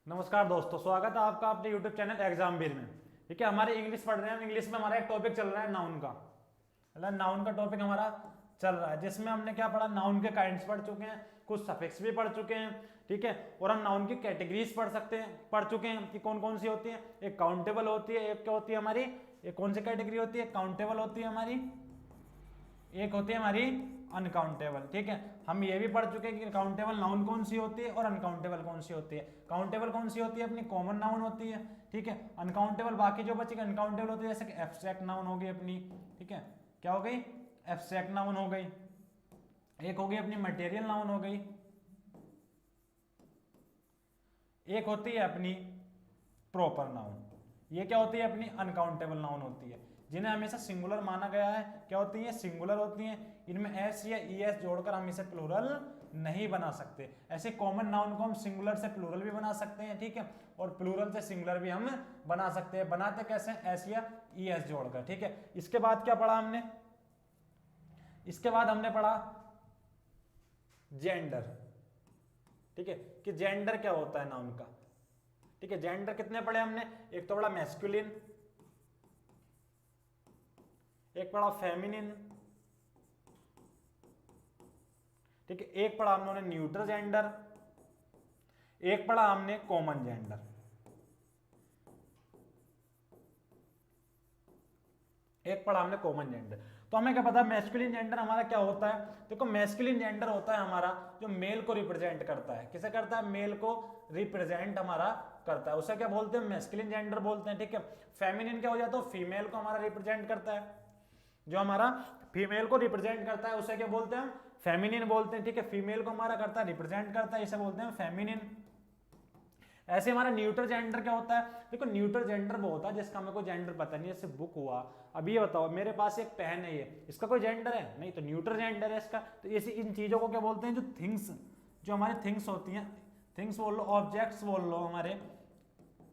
नमस्कार दोस्तों, स्वागत है आपका अपने YouTube चैनल एग्जामवीर में। ठीक है, हमारे इंग्लिश पढ़ रहे हैं। इंग्लिश में हमारा एक टॉपिक चल रहा है नाउन का, मतलब नाउन का टॉपिक हमारा चल रहा है, जिसमें हमने क्या पढ़ा, नाउन के काइंड्स पढ़ चुके हैं, कुछ सफिक्स भी पढ़ चुके हैं। ठीक है, और हम नाउन की कैटेगरीज पढ़ चुके हैं कि कौन कौन सी होती है। एक काउंटेबल होती है, एक क्या होती है हमारी, एक कौन सी कैटेगरी होती है, काउंटेबल होती है हमारी, एक होती है हमारी अनकाउंटेबल। ठीक है, हम ये भी पढ़ चुके हैं कि काउंटेबल नाउन कौन सी होती है और अनकाउंटेबल कौन सी होती है। काउंटेबल कौन सी होती है, अपनी कॉमन नाउन होती है। ठीक है, अनकाउंटेबल बाकी जो बची अनकाउंटेबल होती है, जैसे कि एब्स्ट्रैक्ट नाउन हो गई अपनी। ठीक है, क्या हो गई, एब्स्ट्रैक्ट नाउन हो गई। एक हो गई अपनी मटेरियल नाउन हो गई। एक होती है अपनी प्रॉपर नाउन। ये क्या होती है, अपनी अनकाउंटेबल नाउन होती है, जिन्हें हमेशा सिंगुलर माना गया है। क्या होती है, सिंगुलर होती हैं। इनमें एस या ई एस जोड़कर हम इसे प्लूरल नहीं बना सकते। ऐसे कॉमन नाउन को हम सिंगुलर से प्लूरल भी बना सकते हैं। ठीक है, और प्लूरल से सिंगुलर भी हम बना सकते हैं। बनाते कैसे, एस या ई एस जोड़कर। ठीक है, इसके बाद क्या पढ़ा हमने, इसके बाद हमने पढ़ा जेंडर। ठीक है, कि जेंडर क्या होता है नाउन का। ठीक है, जेंडर कितने पढ़े हमने, एक तो पढ़ा मैस्कुलिन, एक पढ़ा फेमिनिन। ठीक है, एक पढ़ा हमने न्यूट्रल जेंडर, एक पढ़ा हमने कॉमन जेंडर। एक पढ़ा हमने कॉमन जेंडर। तो हमें क्या पता मैस्कुलिन जेंडर हमारा क्या होता है। देखो, मैस्कुलिन जेंडर होता है हमारा जो मेल को रिप्रेजेंट करता है। किसे करता है, मेल को रिप्रेजेंट हमारा करता है, उसे क्या बोलते हैं, मैस्कुलिन जेंडर बोलते हैं। ठीक है, फेमिनिन क्या हो जाता है, फीमेल को हमारा रिप्रेजेंट करता है। जो हमारा फीमेल को रिप्रेजेंट करता है उसे क्या बोलते हैं, फेमिनिन बोलते हैं। ठीक है, फीमेल को हमारा करता है, रिप्रेजेंट करता है, इसे बोलते हैं फेमिनिन। ऐसे हमारा न्यूट्रल जेंडर क्या होता है, देखो न्यूट्रल जेंडर वो होता है जिसका हमें कोई जेंडर पता नहीं है, जैसे बुक हुआ। अब ये बताओ, मेरे पास एक पेन है, ये इसका कोई जेंडर है नहीं, तो न्यूट्रल जेंडर है इसका। तो इसी इन चीजों को क्या बोलते हैं, जो थिंग्स, जो हमारे थिंग्स होती हैं, थिंग्स बोल लो, ऑब्जेक्ट्स बोल लो, हमारे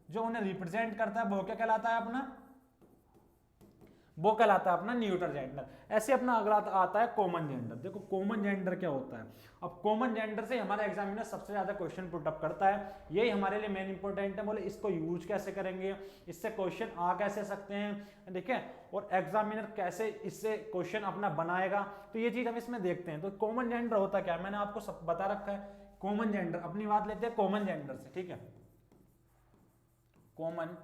जो उन्हें रिप्रेजेंट करता है वो क्या कहलाता है अपना, वो कहलाता है अपना न्यूट्रल जेंडर। ऐसे अपना अगला आता है कॉमन जेंडर। देखो कॉमन जेंडर क्या होता है। अब कॉमन जेंडर से हमारा एग्जामिनर सबसे ज्यादा क्वेश्चन पुट अप करता है, यही हमारे लिए मेन इंपॉर्टेंट है। बोले इसको यूज कैसे करेंगे, इससे क्वेश्चन आ कैसे सकते हैं, ठीक है, और एग्जामिनर कैसे इससे क्वेश्चन अपना बनाएगा, तो ये चीज हम इसमें देखते हैं। तो कॉमन जेंडर होता क्या है, मैंने आपको सब बता रखा है। कॉमन जेंडर, अपनी बात लेते हैं कॉमन जेंडर से। ठीक है, कॉमन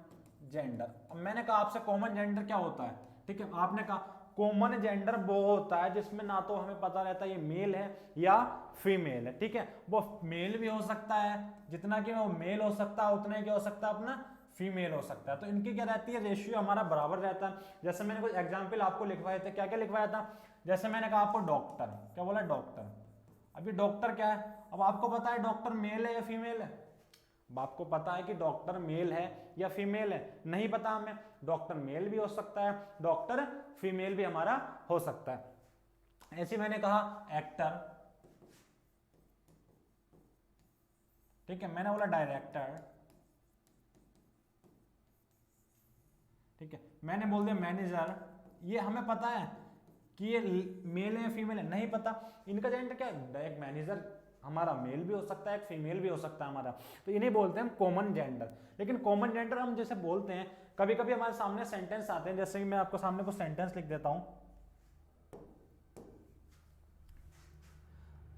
जेंडर। अब मैंने कहा आपसे कॉमन जेंडर क्या होता है। ठीक है, आपने कहा कॉमन जेंडर वो होता है जिसमें ना तो हमें पता रहता है ये मेल है या फीमेल है। ठीक है, वो मेल भी हो सकता है, जितना कि वो मेल हो सकता है उतना ही क्या हो सकता है अपना फीमेल हो सकता है। तो इनकी क्या रहती है, रेशियो हमारा बराबर रहता है। जैसे मैंने कुछ एग्जाम्पल आपको लिखवाए थे, क्या क्या लिखवाया था, जैसे मैंने कहा आपको डॉक्टर, क्या बोला डॉक्टर। अभी डॉक्टर क्या है, अब आपको पता है डॉक्टर मेल है या फीमेल है, अब आपको पता है कि डॉक्टर मेल है या फीमेल है, नहीं पता हमें, डॉक्टर मेल भी हो सकता है, डॉक्टर फीमेल भी हमारा हो सकता है। ऐसे मैंने कहा एक्टर, ठीक है, मैंने बोला डायरेक्टर, ठीक है, मैंने बोल दिया मैनेजर। ये हमें पता है कि ये मेल है या फीमेल है, नहीं पता। इनका जेंडर क्या है, एक मैनेजर हमारा मेल भी हो सकता है, एक फीमेल भी हो सकता है हमारा, तो इन्हें बोलते हैं कॉमन जेंडर। लेकिन कॉमन जेंडर हम जैसे बोलते हैं, कभी कभी हमारे सामने सेंटेंस आते हैं, जैसे कि मैं आपको सामने कुछ सेंटेंस लिख देता हूं।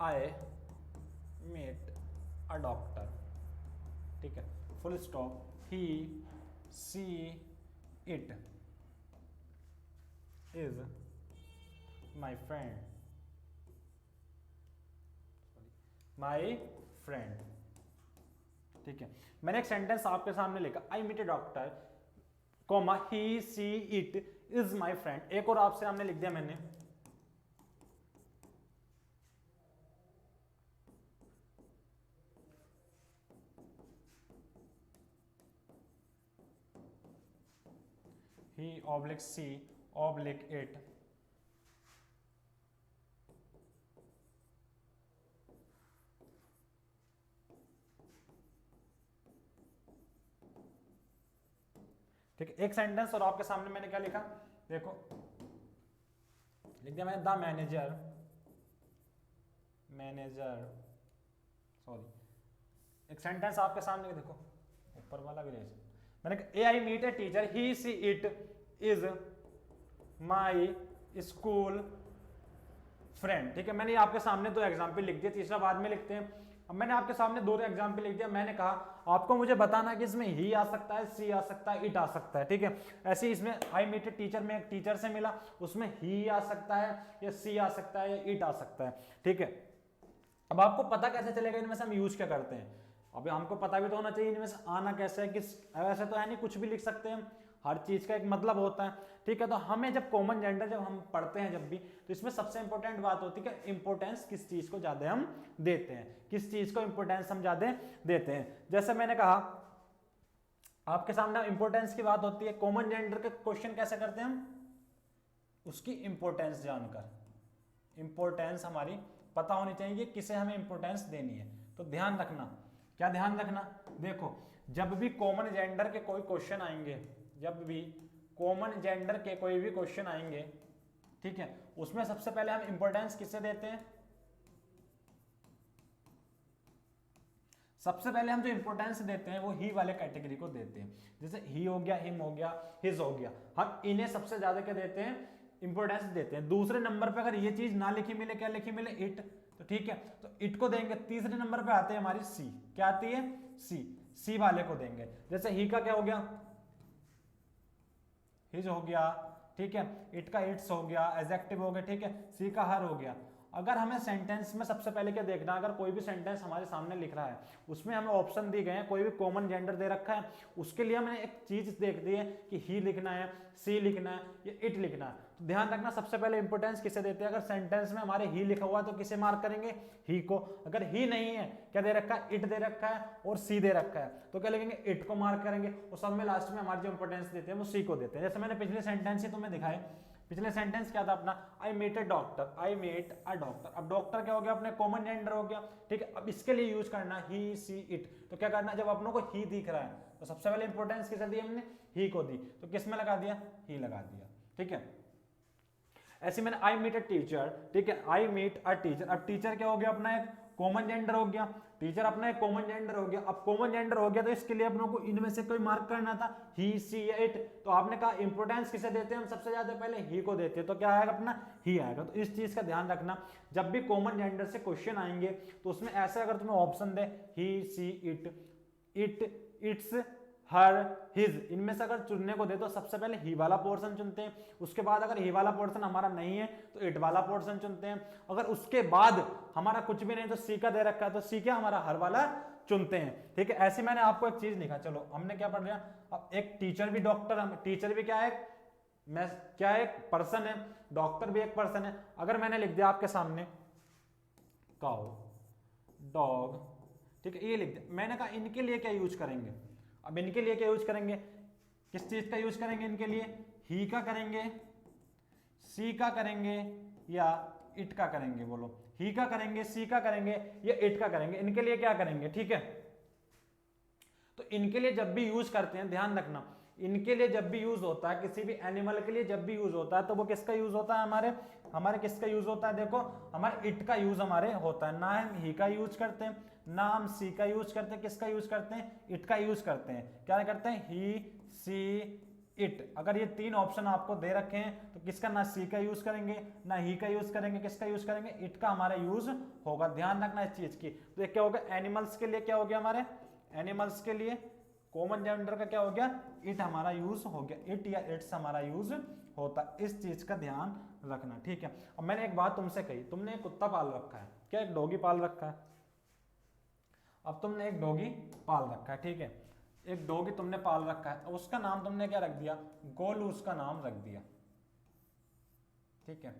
आई मेट अ डॉक्टर, ठीक है, full stop, he she it is my friend, my friend. ठीक है, मैंने एक सेंटेंस आपके सामने लिखा, I meet a doctor, comma he she it is my friend. एक और आपसे हमने लिख दिया मैंने, he oblique she oblique it ठीक है। एक सेंटेंस और आपके सामने मैंने क्या लिखा, देखो लिख दिया मैंने, द मैनेजर, मैनेजर सॉरी, एक सेंटेंस आपके सामने देखो, ऊपर वाला भी रेस मैंने a I meet a teacher he she it is my school friend. ठीक है, मैंने आपके सामने 2 एग्जाम्पल लिख दिए, तीसरा बाद में लिखते हैं। अब मैंने आपके सामने 2 एग्जाम्पल लिख दिया, मैंने कहा आपको मुझे बताना कि इसमें ही आ सकता है, सी आ सकता है, इट आ सकता है। ठीक है, ऐसे ही इसमें आई मीट ए टीचर में एक टीचर से मिला, उसमें ही आ सकता है या सी आ सकता है या इट आ सकता है। ठीक है, अब आपको पता कैसे चलेगा इनमें से हम यूज क्या करते हैं? अभी हमको पता भी तो होना चाहिए इनमें से आना कैसे है, किस, ऐसे तो है नहीं कुछ भी लिख सकते हैं, हर चीज का एक मतलब होता है। ठीक है, तो हमें जब कॉमन जेंडर जब हम पढ़ते हैं जब भी, तो इसमें सबसे इंपॉर्टेंट बात होती है कि इंपॉर्टेंस किस चीज को ज्यादा हम देते हैं, किस चीज को इंपॉर्टेंस हम ज्यादा देते हैं। जैसे मैंने कहा आपके सामने इंपॉर्टेंस की बात होती है, कॉमन जेंडर के क्वेश्चन कैसे करते हैं हम, उसकी इंपॉर्टेंस जानकर, इंपॉर्टेंस हमारी पता होनी चाहिए किसे हमें इंपॉर्टेंस देनी है। तो ध्यान रखना, क्या ध्यान रखना, देखो जब भी कॉमन जेंडर के कोई क्वेश्चन आएंगे, जब भी कॉमन जेंडर के कोई भी क्वेश्चन आएंगे, ठीक है, उसमें सबसे पहले हम इंपॉर्टेंस किससे देते हैं, सबसे पहले हम जो इंपॉर्टेंस देते हैं वो ही वाले कैटेगरी को देते हैं। जैसे ही हो गया, हिम हो गया, हिज हो गया, हम इन्हें सबसे ज्यादा क्या देते हैं, इंपॉर्टेंस देते हैं। दूसरे नंबर पे अगर ये चीज ना लिखी मिले, क्या लिखी मिले, इट, तो ठीक है, तो इट को देंगे। तीसरे नंबर पे आते हैं हमारी सी, क्या आती है, सी, सी वाले को देंगे। जैसे ही का क्या हो गया, हिज हो गया, ठीक है, इट का इट्स हो गया, एडजेक्टिव हो गया, ठीक है, सी का हर हो गया। अगर हमें सेंटेंस में सबसे पहले क्या देखना, अगर कोई भी सेंटेंस हमारे सामने लिख रहा है, उसमें हमें ऑप्शन दी गए हैं, कोई भी कॉमन जेंडर दे रखा है, उसके लिए हमने एक चीज देख दी है कि ही लिखना है, सी लिखना है या इट लिखना है। तो ध्यान रखना सबसे पहले इंपॉर्टेंस किसे देते हैं, अगर सेंटेंस में हमारे ही लिखा हुआ तो किसे मार्क करेंगे, ही को। अगर ही नहीं है, क्या दे रखा है, इट दे रखा है और सी दे रखा है, तो क्या लिखेंगे, इट को मार्क करेंगे। और सब में लास्ट में हमारे जो इंपॉर्टेंस देते हैं वो सी को देते हैं। जैसे मैंने पिछले सेंटेंस ही तुम्हें दिखाए, पिछले सेंटेंस क्या था अपना, I met a doctor, I met a doctor. अब डॉक्टर क्या हो गया, अपने कॉमन जेंडर हो गया। ठीक है, अब इसके लिए यूज करना ही, सी, इट। तो क्या करना, जब अपनों को ही दिख रहा है तो सबसे पहले इंपॉर्टेंस किसे दी हमने, ही को दी, तो किस में लगा दिया, ही लगा दिया। ठीक है, ऐसे मैंने आई मीट अ टीचर, ठीक है, आई मीट अ टीचर। अब टीचर क्या हो गया, अपना एक कॉमन जेंडर हो गया, टीचर अपना एक कॉमन जेंडर हो गया। अब कॉमन जेंडर हो गया तो इसके लिए अपनों को इनमें से कोई मार्क करना था, ही, सी या इट। तो आपने कहा इंपॉर्टेंस किसे देते हैं हम, सबसे ज्यादा पहले ही को देते हैं, तो क्या आएगा अपना, ही आएगा। तो इस चीज का ध्यान रखना, जब भी कॉमन जेंडर से क्वेश्चन आएंगे तो उसमें ऐसे अगर तुम्हें ऑप्शन दे he, she, it, its, her, his, इनमें से अगर चुनने को दे तो सबसे पहले ही वाला पोर्शन चुनते हैं। उसके बाद अगर ही वाला पोर्शन हमारा नहीं है तो इट वाला पोर्शन चुनते हैं। अगर उसके बाद हमारा कुछ भी नहीं तो सी का दे रखा है तो सी क्या, हमारा हर वाला चुनते हैं। ठीक है, ऐसे मैंने आपको एक चीज लिखा, चलो हमने क्या पढ़ लिया। अब एक टीचर भी डॉक्टर, टीचर भी क्या है, मैं क्या एक पर्सन है, डॉक्टर भी एक पर्सन है। अगर मैंने लिख दिया आपके सामने काउ, डॉग, ठीक है, ये लिख दिया, मैंने कहा इनके लिए क्या यूज करेंगे, अब इनके लिए क्या यूज करेंगे, किस चीज का यूज करेंगे इनके लिए, ही का करेंगे, सी का करेंगे या इट का करेंगे, बोलो, ही का करेंगे, सी का करेंगे या इट का करेंगे, इनके लिए क्या करेंगे। ठीक है, तो इनके लिए जब भी यूज करते हैं, ध्यान रखना, इनके लिए जब भी यूज होता है, किसी भी एनिमल के लिए जब भी यूज होता है तो वो किसका यूज होता है, हमारे किसका यूज होता है, देखो हमारे इट का यूज हमारे होता है, ना हम ही का यूज करते हैं, ना हम सी का यूज करते हैं, किसका यूज करते हैं, इट का यूज करते हैं। क्या करते हैं, ही, सी, इट। अगर ये 3 ऑप्शन आपको दे रखे हैं तो किसका, ना सी का यूज करेंगे, ना ही का यूज करेंगे, किसका यूज करेंगे, इट का हमारा यूज होगा। ध्यान रखना इस चीज की। तो ये क्या होगा, एनिमल्स के लिए क्या हो गया, हमारे एनिमल्स के लिए कॉमन जेंडर का क्या हो गया, इट हमारा यूज हो गया, इट या इट्स हमारा यूज होता। इस चीज का ध्यान रखना। ठीक है, अब मैंने एक बात तुमसे कही, तुमने एक कुत्ता पाल रखा है, क्या एक डॉगी पाल रखा है, अब तुमने एक डॉगी पाल रखा है, ठीक है, एक डॉगी तुमने पाल रखा है, उसका नाम तुमने क्या रख दिया, गोलू उसका नाम रख दिया। ठीक है,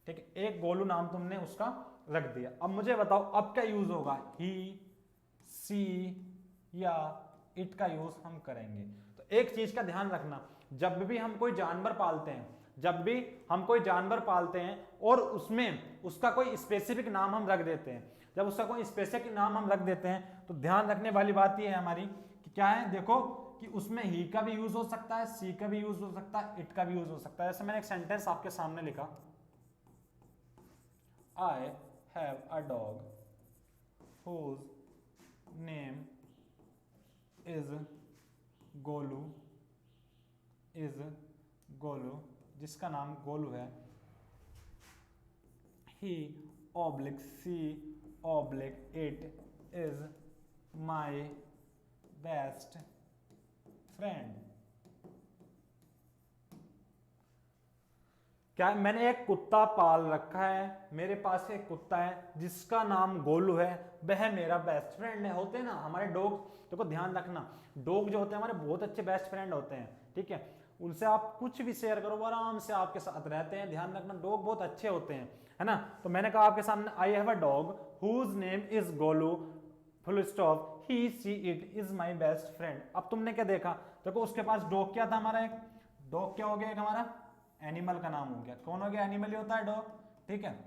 ठीक है, एक गोलू नाम तुमने उसका रख दिया। अब मुझे बताओ अब क्या यूज होगा, ही, सी या इट का यूज हम करेंगे। तो एक चीज का ध्यान रखना, जब भी हम कोई जानवर पालते हैं, जब भी हम कोई जानवर पालते हैं और उसमें उसका कोई स्पेसिफिक नाम हम रख देते हैं, जब उसका कोई स्पेसिफिक नाम हम रख देते हैं तो ध्यान रखने वाली बात यह है हमारी कि क्या है, देखो कि उसमें ही का भी यूज हो सकता है, सी का भी यूज हो सकता है, इट का भी यूज हो सकता है। जैसे मैंने एक सेंटेंस आपके सामने लिखा, I have a dog whose name is Golu, is Golu, जिसका नाम गोलू है। He oblique she oblique it is my best friend. क्या मैंने एक कुत्ता पाल रखा है, मेरे पास एक कुत्ता है जिसका नाम गोलू है, वह मेरा बेस्ट फ्रेंड है। होते हैं ना हमारे डॉग, देखो ध्यान रखना, डॉग जो होते हैं हमारे बहुत अच्छे बेस्ट फ्रेंड होते हैं, ठीक है। उनसे आप कुछ भी शेयर करो वो आराम से आपके साथ रहते हैं। ध्यान रखना डॉग बहुत अच्छे होते हैं, है ना। तो मैंने कहा आपके सामने, I have a dog whose name is Golu full stop he she it is my best friend. अब तुमने क्या देखा, देखो उसके पास डॉग क्या था हमारा, एक डॉग क्या हो गया, एक हमारा एनिमल का नाम हो गया। कौन हो गया, एनिमल ही होता है डॉग, ठीक है।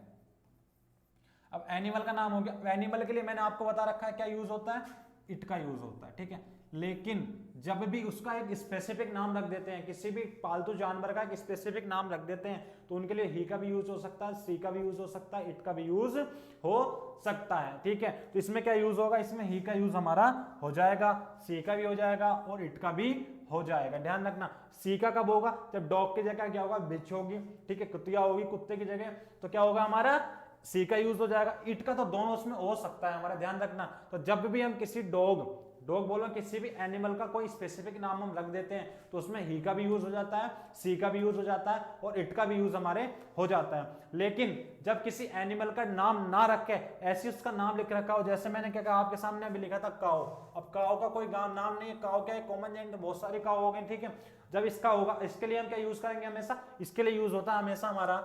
अब एनिमल का नाम हो गया, एनिमल के लिए मैंने आपको बता रखा है क्या यूज होता है, इट का यूज होता है, ठीक है। लेकिन जब भी उसका एक स्पेसिफिक नाम रख देते हैं, किसी भी पालतू जानवर का एक स्पेसिफिक नाम रख देते हैं, तो उनके लिए ही का भी यूज हो सकता है, सी का भी यूज हो सकता है, इट का भी यूज हो सकता है, ठीक है। तो इसमें क्या यूज होगा, इसमें ही का यूज हमारा हो जाएगा, सी का भी हो जाएगा और इट का भी हो जाएगा। ध्यान रखना सी का कब होगा, जब डॉग की जगह क्या होगा, बिच होगी, ठीक है, कुतिया होगी कुत्ते की जगह, तो क्या होगा हमारा सी का यूज हो जाएगा। इट का तो दोनों उसमें हो सकता है हमारा, ध्यान रखना। तो जब भी हम किसी डॉग बोलो किसी भी एनिमल का कोई स्पेसिफिक नाम हम रख देते हैं, तो उसमें ही का भी यूज हो जाता है, सी का भी यूज हो जाता है और इट का भी यूज हमारे हो जाता है। लेकिन जब किसी एनिमल का नाम ना रखे, ऐसे उसका नाम लिख रखा हो, जैसे मैंने क्या कहा आपके सामने अभी लिखा था काऊ। अब काऊ का कोई नाम नहीं है, काऊ क्या है, कॉमन जेंडर, बहुत सारी काऊ हो गए, ठीक है। जब इसका होगा, इसके लिए हम क्या यूज करेंगे, हमेशा इसके लिए यूज होता है हमेशा हमारा,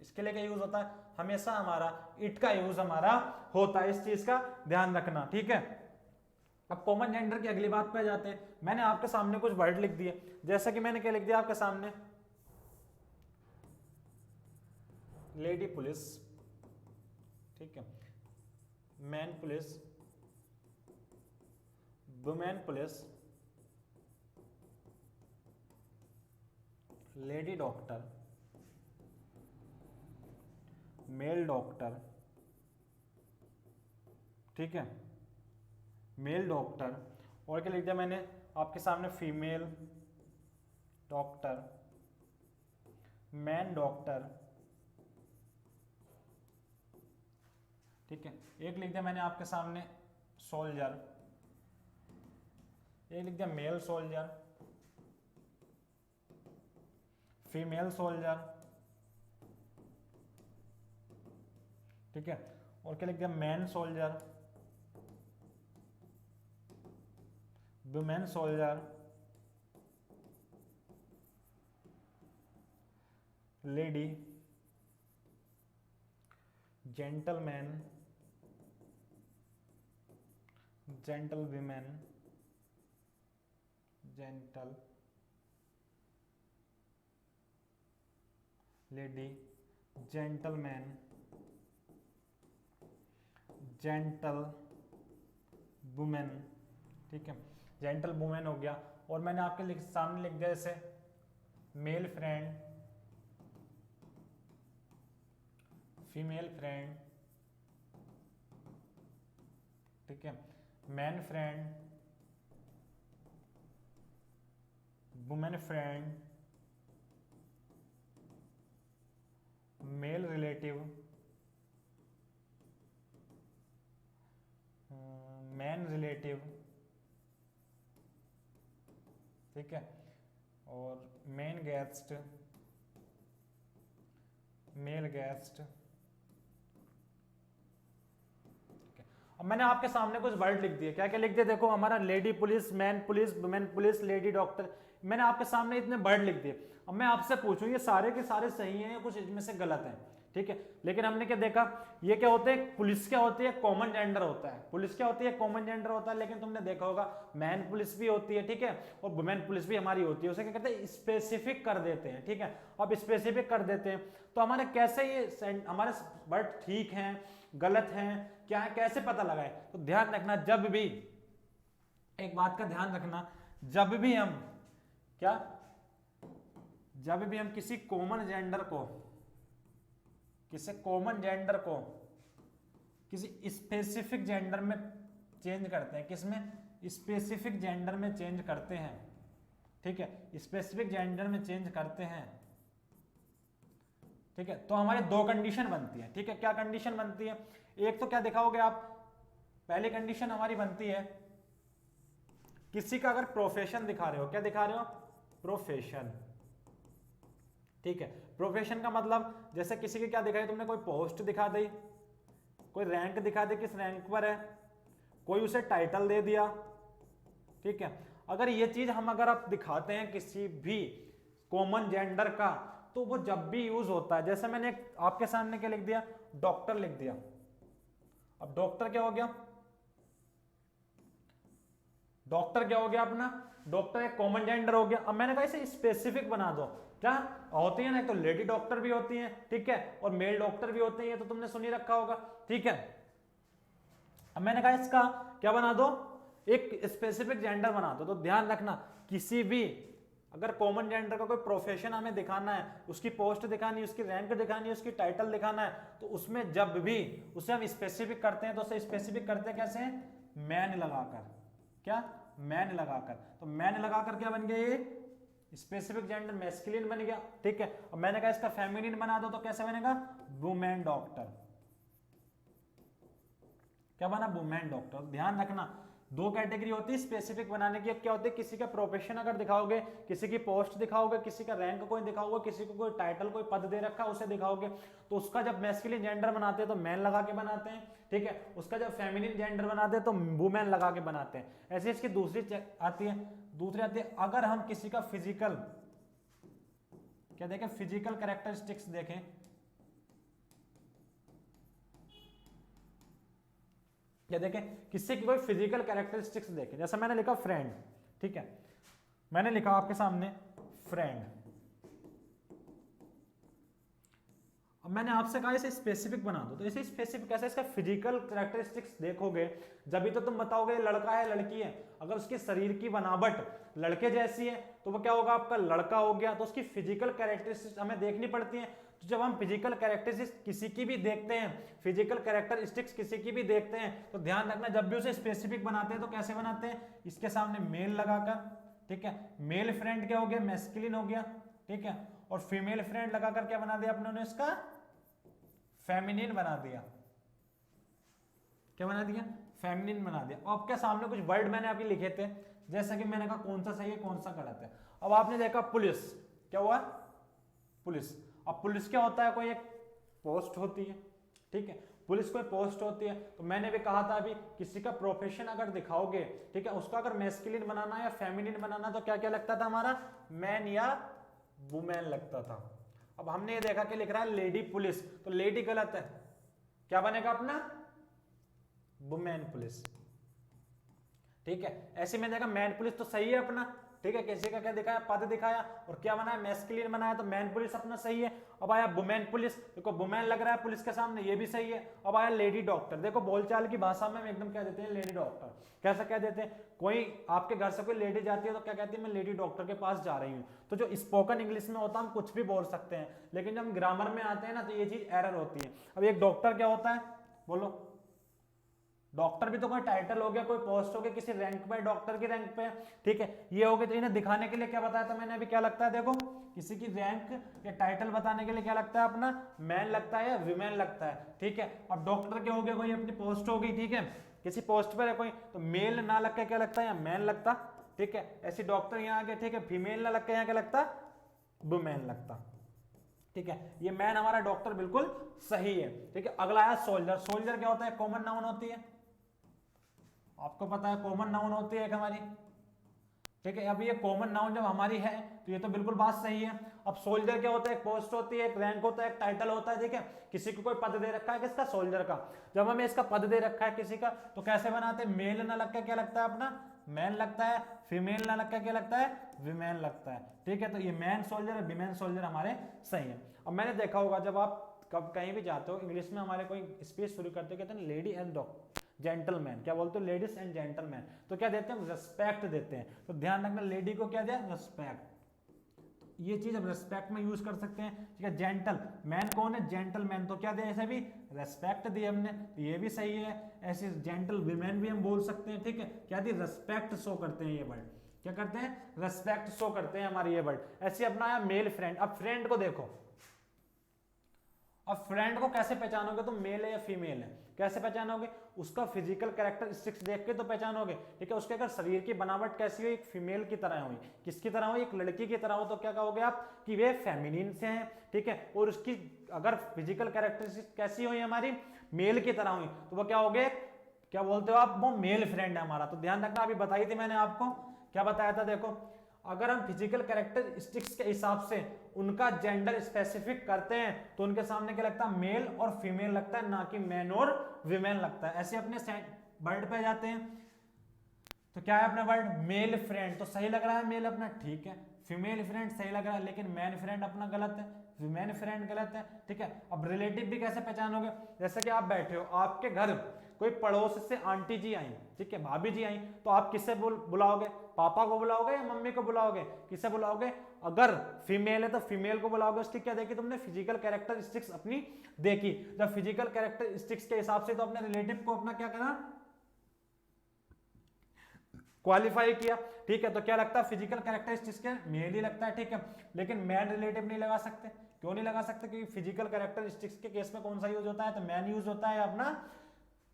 इसके लिए क्या यूज होता है, हमेशा हमारा इट का यूज हमारा होता है। इस चीज का ध्यान रखना, ठीक है। अब कॉमन जेंडर की अगली बात पे जाते हैं। मैंने आपके सामने कुछ वर्ड लिख दिए, जैसा कि मैंने क्या लिख दिया आपके सामने, लेडी पुलिस, ठीक है, man police, women police, lady doctor, mail doctor, ठीक है, मेल डॉक्टर, और क्या लिख दिया मैंने आपके सामने, फीमेल डॉक्टर, मैन डॉक्टर, ठीक है। एक लिख दिया मैंने आपके सामने सोल्जर, एक लिख दिया मेल सोल्जर, फीमेल सोल्जर, ठीक है, और क्या लिख दिया man soldier, women soldier, lady, gentleman, gentle women, gentle lady, gentleman, gentle women, ठीक है, जेंटल वुमेन हो गया। और मैंने आपके सामने लिख दिया जैसे मेल फ्रेंड, फीमेल फ्रेंड, ठीक है, man friend, women friend, male relative, man relative, ठीक है, और मेन गेस्ट, मेल गेस्ट। अब मैंने आपके सामने कुछ वर्ड लिख दिए, क्या क्या लिख दिए, देखो हमारा lady police, man police, women police, lady doctor, मैंने आपके सामने इतने वर्ड लिख दिए। अब मैं आपसे पूछूं ये सारे के सारे सही हैं या कुछ इनमें से गलत हैं, ठीक है। लेकिन हमने क्या देखा, ये क्या होते हैं, पुलिस क्या होती है, कॉमन जेंडर होता है, पुलिस क्या होती है, कॉमन जेंडर होता है। लेकिन तुमने देखा होगा मैन पुलिस भी होती है, ठीक है, और वुमेन पुलिस भी हमारी होती है। उसे क्या कहते हैं, स्पेसिफिक कर देते हैं, ठीक है। अब स्पेसिफिक कर देते हैं तो हमारे कैसे ये हमारे वर्ड ठीक हैं गलत हैं क्या है, कैसे पता लगाए। तो ध्यान रखना, जब भी एक बात का ध्यान रखना, जब भी हम क्या, जब भी हम किसी कॉमन जेंडर को, किसी कॉमन जेंडर को किसी स्पेसिफिक जेंडर में चेंज करते हैं, किसमें, स्पेसिफिक जेंडर में चेंज करते हैं, ठीक है, स्पेसिफिक जेंडर में चेंज करते हैं, ठीक है। तो हमारे दो कंडीशन बनती है, ठीक है। क्या कंडीशन बनती है, एक तो क्या दिखाओगे आप, पहली कंडीशन हमारी बनती है किसी का अगर प्रोफेशन दिखा रहे हो, क्या दिखा रहे हो, प्रोफेशन, ठीक है। प्रोफेशन का मतलब जैसे किसी की क्या दिखाई तुमने, कोई पोस्ट दिखा दी, कोई रैंक दिखा दी, किस रैंक पर है, कोई उसे टाइटल दे दिया, ठीक है। अगर ये चीज हम अगर आप दिखाते हैं किसी भी कॉमन जेंडर का, तो वो जब भी यूज होता है, जैसे मैंने आपके सामने क्या लिख दिया, डॉक्टर लिख दिया। अब डॉक्टर क्या हो गया, डॉक्टर क्या हो गया अपना, डॉक्टर एक कॉमन जेंडर हो गया। अब मैंने कहा इसे स्पेसिफिक बना दो, क्या होती है ना, तो लेडी डॉक्टर भी होती हैं, ठीक है, और मेल डॉक्टर भी होते हैं, ये तो तुमने सुन ही रखा होगा, ठीक है। अब मैंने कहा इसका क्या बना दो, एक स्पेसिफिक जेंडर बना दो। तो ध्यान रखना, किसी भी अगर कॉमन जेंडर का कोई प्रोफेशन हमें दिखाना है, उसकी पोस्ट दिखानी है, उसकी रैंक दिखानी है, उसकी टाइटल दिखाना है, तो उसमें जब भी उसे हम स्पेसिफिक करते हैं, तो उसे स्पेसिफिक करते हैं कैसे, मैन लगाकर, क्या, मैन लगाकर। तो मैन लगाकर क्या बन गया, ये स्पेसिफिक जेंडर मैस्कुलिन बन गया, ठीक है। और मैंने कहा इसका फेमिनिन बना दो, तो कैसे बनेगा, वुमेन डॉक्टर, क्या बना, वुमेन डॉक्टर। ध्यान रखना, दो कैटेगरी होती है स्पेसिफिक बनाने की। क्या होती है, किसी का प्रोफेशन अगर दिखाओगे, किसी की पोस्ट दिखाओगे, किसी का रैंक कोई दिखाओगे, किसी को कोई टाइटल कोई पद दे रखा उसे दिखाओगे, तो उसका जब मैस्कुलिन जेंडर बनाते हैं तो मैन लगा के बनाते हैं, ठीक है। उसका जब फेमिनिन जेंडर बनाते हैं तो वुमेन लगा के बनाते हैं। ऐसे इसकी दूसरी आती है, दूसरी आती है अगर हम किसी का फिजिकल क्या देखें, फिजिकल कैरेक्टरिस्टिक्स देखें, क्या देखें, किसी की कोई फिजिकल कैरेक्टरिस्टिक्स देखें, जैसा मैंने लिखा फ्रेंड, ठीक है, मैंने लिखा आपके सामने फ्रेंड। अब मैंने आपसे कहा इसे स्पेसिफिक बना दो, तो इसे स्पेसिफिक कैसे, इसका फिजिकल कैरेक्टरिस्टिक्स देखोगे जब भी तो तुम बताओगे लड़का है लड़की है। अगर उसके शरीर की बनावट लड़के जैसी है तो वो क्या होगा, आपका लड़का हो गया। तो उसकी फिजिकल कैरेक्टरिस्टिक्स हमें देखनी पड़ती है। तो जब हम फिजिकल कैरेक्टरिस्टिक्स किसी की भी देखते हैं, फिजिकल कैरेक्टरिस्टिक्स किसी की भी देखते हैं, तो ध्यान रखना जब भी उसे स्पेसिफिक बनाते हैं तो कैसे बनाते हैं, इसके सामने मेल लगाकर, ठीक है। मेल फ्रेंड क्या हो गया, मैस्कुलिन हो गया, ठीक है। और फीमेल फ्रेंड लगाकर क्या बना दिया अपने, इसका फेमिनिन बना दिया, क्या बना दिया, फेमिनिन बना दिया। और आपके सामने कुछ वर्ड मैंने अभी लिखे थे, जैसे कि मैंने कहा कौन सा सही है कौन सा गलत है। अब आपने देखा पुलिस, क्या हुआ, पुलिस। अब पुलिस क्या होता है, कोई एक पोस्ट होती है, ठीक है, पुलिस कोई पोस्ट होती है। तो मैंने भी कहा था अभी, किसी का प्रोफेशन अगर दिखाओगे, ठीक है, उसका अगर मैस्कुलिन बनाना या फेमिनिन बनाना, तो क्या क्या लगता था हमारा, मैन या वुमेन लगता था। अब हमने ये देखा कि लिख रहा है लेडी पुलिस, तो लेडी गलत है, क्या बनेगा अपना, वुमेन पुलिस, ठीक है। ऐसे में देखा मैन पुलिस तो सही है अपना, ठीक है। किसी का क्या दिखाया, पद दिखाया और क्या बनाया, मैस्कुलिन बनाया, तो मैन पुलिस अपना सही है। अब आया वुमेन पुलिस, देखो वुमेन लग रहा है पुलिस के सामने, ये भी सही है। अब आया लेडी डॉक्टर, देखो बोलचाल की भाषा में हम एकदम क्या देते हैं, लेडी डॉक्टर। कैसा क्या देते हैं, कोई आपके घर से कोई लेडी जाती है तो क्या कहती है, मैं लेडी डॉक्टर के पास जा रही हूँ। तो जो स्पोकन इंग्लिश में होता है हम कुछ भी बोल सकते हैं, लेकिन जब हम ग्रामर में आते हैं ना तो ये चीज एरर होती है। अब एक डॉक्टर क्या होता है, बोलो, डॉक्टर भी तो कोई टाइटल हो गया, कोई पोस्ट हो गया, किसी रैंक पे, डॉक्टर की रैंक पे, ठीक है, ये हो गया। तो इन्हें दिखाने के लिए क्या बताया था मैंने अभी, क्या लगता है, देखो किसी की रैंक या टाइटल बताने के लिए क्या लगता है अपना, मैन लगता है या विमेन लगता है, ठीक है। अब डॉक्टर क्या हो गया, कोई अपनी पोस्ट हो गई, ठीक है, किसी पोस्ट पर है कोई, तो मेल ना लग के क्या लगता है, या मैन लगता, ठीक है। ऐसी डॉक्टर यहाँ आ गया, ठीक है, फीमेल ना लग के यहाँ क्या लगता, वुमेन लगता, ठीक है। ये मैन हमारा डॉक्टर बिल्कुल सही है, ठीक है। अगला है सोल्जर। सोल्जर क्या होता है, कॉमन नाउन होती है, आपको पता है कॉमन नाउन होती है एक हमारी, ठीक है। अब ये कॉमन नाउन जब हमारी है तो ये तो बिल्कुल बात सही है। अब सोल्जर क्या होता है, एक पोस्ट होती है, एक रैंक होता है, एक टाइटल होता है, ठीक है। किसी को कोई पद दे रखा है, किसका, सोल्जर का। जब हमें इसका पद दे रखा है किसी का, तो कैसे बनाते हैं, मेल ना लग के क्या लगता है अपना, मैन लगता है, फीमेल ना लग के क्या लगता है, विमेन लगता है, ठीक है। तो ये मैन सोल्जर और विमेन सोल्जर हमारे सही है। अब मैंने देखा होगा जब आप कब कहीं भी जाते हो, इंग्लिश में हमारे कोई स्पीच शुरू करते कहते हैं लेडी एंड जेंटलमैन, क्या बोलते हो, लेडीज एंड जेंटलमैन। तो क्या देते हैं, रिस्पेक्ट देते हैं। तो ध्यान रखना, लेडी को क्या दिया, रिस्पेक्ट। ये चीज हम रेस्पेक्ट में यूज कर सकते हैं, ठीक है। जेंटल मैन कौन है, जेंटल मैन, तो क्या दिया ऐसे भी रेस्पेक्ट दी हमने, तो ये भी सही है। ऐसे जेंटल वीमेन भी हम बोल सकते हैं, ठीक है। क्या दी, रेस्पेक्ट शो करते हैं ये वर्ड, क्या करते हैं, रेस्पेक्ट शो करते हैं हमारे ये वर्ड। ऐसे अपना आया मेल फ्रेंड। अब फ्रेंड को देखो, अब फ्रेंड को कैसे पहचानोगे, तो मेल है या फीमेल है, कैसे पहचानोगे, उसका फिजिकल कैरेक्टरिस्टिक्स देख के तो पहचानोगे, ठीक है। उसके अगर शरीर की बनावट कैसी हो, एक फीमेल की तरह हुई, किसकी तरह हो, एक लड़की की तरह हो, तो क्या कहोगे आप कि वे फेमिनिन से हैं, ठीक है। और उसकी अगर फिजिकल कैरेक्टरिस्टिक्स कैसी हुई हमारी, मेल की तरह हुई, तो वो क्या हो गए, क्या बोलते हो आप, वो मेल फ्रेंड है हमारा। तो ध्यान रखना, अभी बताई थी मैंने आपको, क्या बताया था, देखो अगर हम फिजिकल कैरेक्टरिस्टिक्स के हिसाब से उनका जेंडर स्पेसिफिक करते हैं तो उनके सामने क्या लगता है, मेल और फीमेल लगता है, ना कि मैन और विमेन लगता है। ऐसे अपने वर्ड पे जाते हैं, तो क्या है अपना वर्ड, मेल फ्रेंड, तो सही लग रहा है मेल अपना, ठीक है। फीमेल फ्रेंड सही लग रहा है, लेकिन मैन फ्रेंड अपना गलत है, विमेन फ्रेंड गलत है, ठीक है। अब रिलेटिव भी कैसे पहचानोगे, जैसे कि आप बैठे हो, आपके घर कोई पड़ोस से आंटी जी आई, ठीक है, भाभी जी आई, तो आप किससे बुलाओगे, पापा को बुलाओगे या मम्मी को बुलाओगे, किससे बुलाओगे, अगर फीमेल है तो फीमेल को बुलाओगे। उसकी क्या देखी तुमने, फिजिकल कैरेक्टरिस्टिक्स अपनी देखी, जब फिजिकल कैरेक्टरिस्टिक्स के हिसाब से तो अपने रिलेटिव को अपना क्या करना, क्वालिफाई किया, ठीक है। तो क्या लगता है, फिजिकल कैरेक्टरिस्टिक्स के मेल ही लगता है, ठीक है। लेकिन मैन रिलेटिव नहीं लगा सकते, क्यों नहीं लगा सकते, क्योंकि फिजिकल कैरेक्टरिस्टिक्स के केस में कौन सा यूज होता है, तो मैन यूज होता है अपना,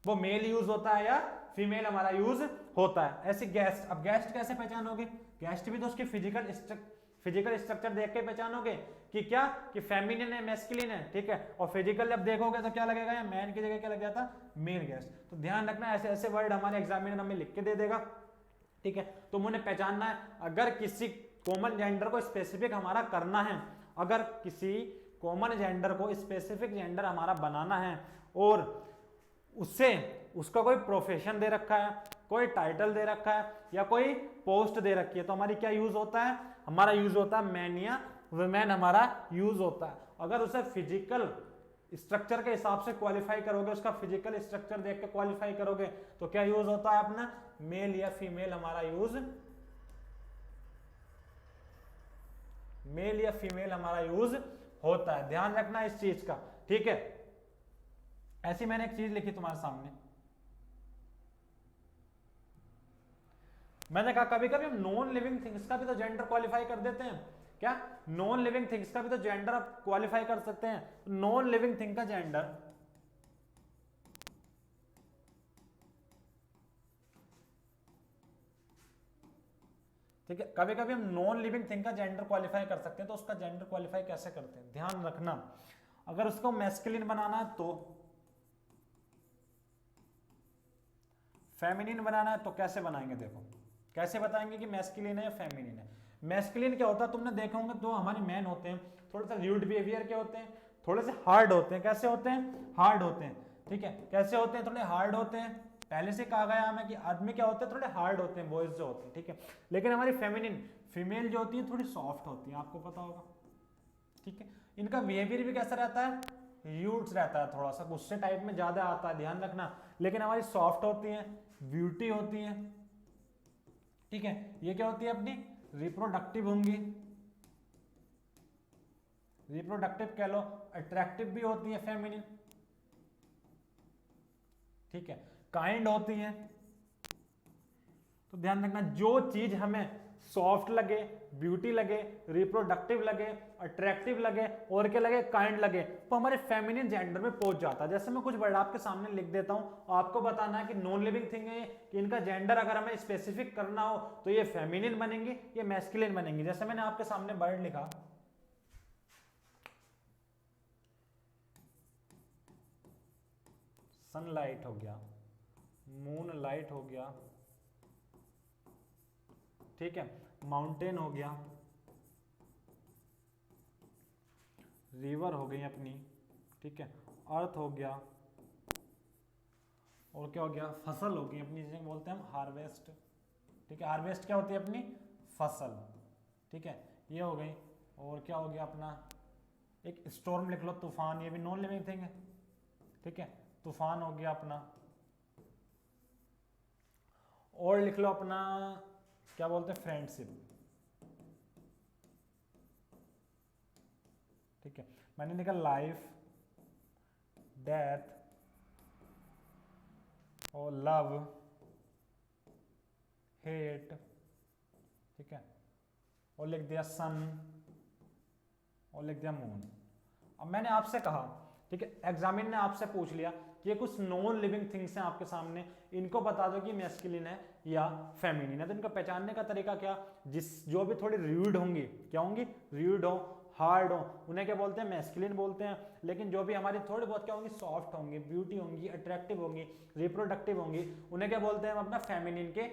वो मेल यूज होता है या फीमेल हमारा यूज होता है। ऐसे गेस्ट, अब गेस्ट कैसे पहचानोगे, गेस्ट भी तो उसके फिजिकल स्ट्रक्चर देख के पहचानोगे कि क्या, कि फेमिनिन है, मैस्कुलिन है, ठीक है। और फिजिकल जब देखोगे तो क्या लगेगा, या मैन की जगह क्या लग जाता, मेल गेस्ट। तो ध्यान रखना, ऐसे ऐसे वर्ड हमारे एग्जामिनर हमें लिख के दे देगा, ठीक है। तो मुझे पहचानना है, अगर किसी कॉमन जेंडर को स्पेसिफिक हमारा करना है, अगर किसी कॉमन जेंडर को स्पेसिफिक जेंडर हमारा बनाना है और उससे उसका कोई प्रोफेशन दे रखा है, कोई टाइटल दे रखा है या कोई पोस्ट दे रखी है, तो हमारी क्या यूज होता है, हमारा यूज होता है मैन या वुमेन हमारा यूज होता है। अगर उसे फिजिकल स्ट्रक्चर के हिसाब से क्वालिफाई करोगे, उसका फिजिकल स्ट्रक्चर देख के क्वालिफाई करोगे, तो क्या यूज होता है अपना, मेल या फीमेल हमारा यूज, मेल या फीमेल हमारा यूज होता है। ध्यान रखना इस चीज का, ठीक है। ऐसी मैंने एक चीज लिखी तुम्हारे सामने, मैंने कहा कभी कभी हम नॉन लिविंग थिंग्स का भी तो जेंडर क्वालिफाई कर देते हैं, क्या, नॉन लिविंग थिंग्स का भी तो जेंडर आप क्वालिफाई कर सकते हैं। नॉन लिविंग थिंग का जेंडर, ठीक है, कभी कभी हम नॉन लिविंग थिंग का जेंडर क्वालिफाई कर सकते हैं। तो उसका जेंडर क्वालिफाई कैसे करते हैं, ध्यान रखना, अगर उसको मैस्कुलिन बनाना है तो, फेमिनिन बनाना है तो कैसे बनाएंगे, देखो कैसे बताएंगे कि मैस्कुलिन है या फेमिनिन है। मैस्कुलिन क्या होता है, तुमने देखे होंगे, तो हमारे मैन होते हैं थोड़ा सा र्यूड बिहेवियर के होते हैं, थोड़े से हार्ड होते हैं, कैसे होते हैं, हार्ड होते हैं, ठीक है। कैसे होते हैं, थोड़े हार्ड होते हैं, पहले से कहा गया हमें कि आदमी क्या होते हैं, थोड़े हार्ड होते हैं, बॉयज जो होते हैं, ठीक है। लेकिन हमारी फेमिनिन फीमेल जो होती है थोड़ी सॉफ्ट होती है, आपको पता होगा, ठीक है। इनका बिहेवियर भी कैसा रहता है, ह्यूट्स रहता है, थोड़ा सा गुस्से टाइप में ज्यादा आता है, ध्यान रखना। लेकिन हमारी सॉफ्ट होती है, ब्यूटी होती है, ठीक है। ये क्या होती है अपनी, रिप्रोडक्टिव होंगी, रिप्रोडक्टिव कह लो, अट्रैक्टिव भी होती है फेमिनिन, ठीक है, काइंड होती है। तो ध्यान रखना, जो चीज हमें सॉफ्ट लगे, ब्यूटी लगे, रिप्रोडक्टिव लगे, अट्रैक्टिव लगे और क्या लगे, काइंड लगे, तो हमारे फेमिनिन जेंडर में पहुंच जाता है। जैसे मैं कुछ वर्ड आपके सामने लिख देता हूं, आपको बताना है कि नॉन लिविंग थिंग है कि इनका जेंडर अगर हमें स्पेसिफिक करना हो तो ये फेमिनिन बनेंगी, ये मैस्कुलिन बनेंगी। जैसे मैंने आपके सामने वर्ड लिखा, सनलाइट हो गया, मून लाइट हो गया, ठीक है, माउंटेन हो गया, रिवर हो गई अपनी, ठीक है, अर्थ हो गया, और क्या हो गया, फसल हो गई अपनी, जिसे बोलते हैं हम हार्वेस्ट, ठीक है। हार्वेस्ट क्या होती है अपनी, फसल, ठीक है, ये हो गई। और क्या हो गया अपना, एक स्टॉर्म लिख लो, तूफान, ये भी नॉन लिविंग थिंग है, ठीक है, तूफान हो गया अपना। और लिख लो अपना, क्या बोलते हैं, फ्रेंडशिप, ठीक है, मैंने लिखा लाइफ, डेथ और लव, हेट, ठीक है, और लिख दिया सन और लिख दिया मून। अब मैंने आपसे कहा, ठीक है, एग्जामिन ने आपसे पूछ लिया कि ये कुछ नॉन लिविंग थिंग्स हैं आपके सामने, इनको बता दो कि मैस्कुलिन है या फेमिनिन है। तो इनको पहचानने का तरीका क्या, जो भी थोड़ी र्यूड होंगी, क्या होंगी, र्यूड हो, हार्ड हो, उन्हें क्या बोलते हैं, मैस्कुलिन बोलते हैं। लेकिन जो भी हमारी थोड़ी बहुत क्या होंगी, सॉफ्ट होंगी, ब्यूटी होंगी, अट्रैक्टिव होंगी, रिप्रोडक्टिव होंगी, उन्हें क्या बोलते हैं हम अपना फेमिनिन के